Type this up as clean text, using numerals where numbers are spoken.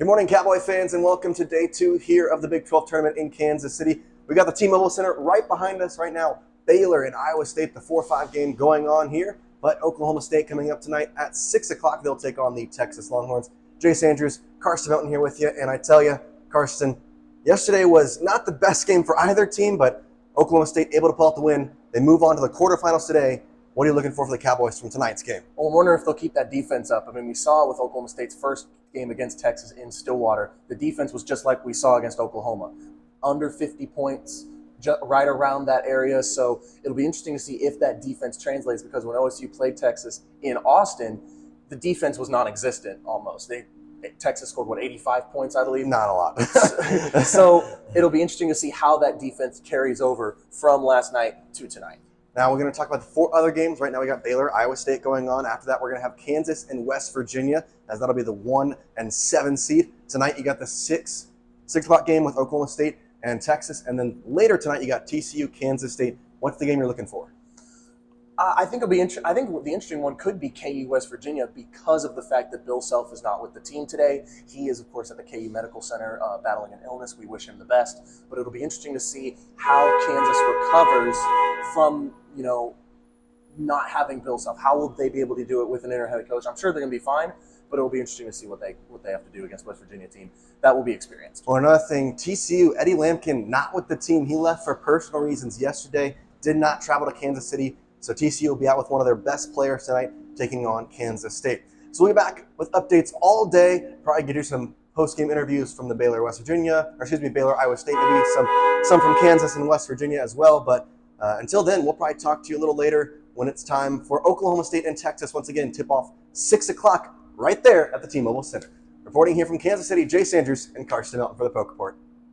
Good morning, Cowboy fans, and welcome to day 2 here of the Big 12 tournament in Kansas City. We got the T-Mobile Center right behind us right now. Baylor and Iowa State, the 4-5 game going on here, but Oklahoma State coming up tonight at 6 o'clock. They'll take on the Texas Longhorns. Jace Andrews, Karsten Mountain here with you, and I tell you, Karsten, yesterday was not the best game for either team, but Oklahoma State able to pull out the win. They move on to the quarterfinals today. What are you looking for the Cowboys from tonight's game? Well, I'm wondering if they'll keep that defense up. I mean, we saw with Oklahoma State's first game against Texas in Stillwater, the defense was just like we saw against Oklahoma. Under 50 points, right around that area. So it'll be interesting to see if that defense translates, because when OSU played Texas in Austin, the defense was non-existent almost. Texas scored, 85 points, I believe? Not a lot. So it'll be interesting to see how that defense carries over from last night to tonight. Now we're going to talk about the 4 other games. Right now we got Baylor, Iowa State going on. After that, we're going to have Kansas and West Virginia, as that'll be the 1 and 7 seed. Tonight you got the 6 o'clock game with Oklahoma State and Texas, and then later tonight you got TCU, Kansas State. What's the game you're looking for? I think the interesting one could be KU West Virginia, because of the fact that Bill Self is not with the team today. He is, of course, at the KU Medical Center battling an illness. We wish him the best. But it'll be interesting to see how Kansas recovers from, not having Bill Self. How will they be able to do it with an interim head coach? I'm sure they're going to be fine, but it'll be interesting to see what they have to do against West Virginia team. That will be experienced. Well, another thing, TCU, Eddie Lampkin, not with the team. He left for personal reasons yesterday, did not travel to Kansas City. So TCU will be out with one of their best players tonight, taking on Kansas State. So we'll be back with updates all day. Probably get you some post-game interviews from the Baylor, Iowa State, maybe some from Kansas and West Virginia as well. But until then, we'll probably talk to you a little later when it's time for Oklahoma State and Texas. Once again, tip off 6 o'clock right there at the T-Mobile Center. Reporting here from Kansas City, Jace Andrews and Karsten Mountain for the Poke Report.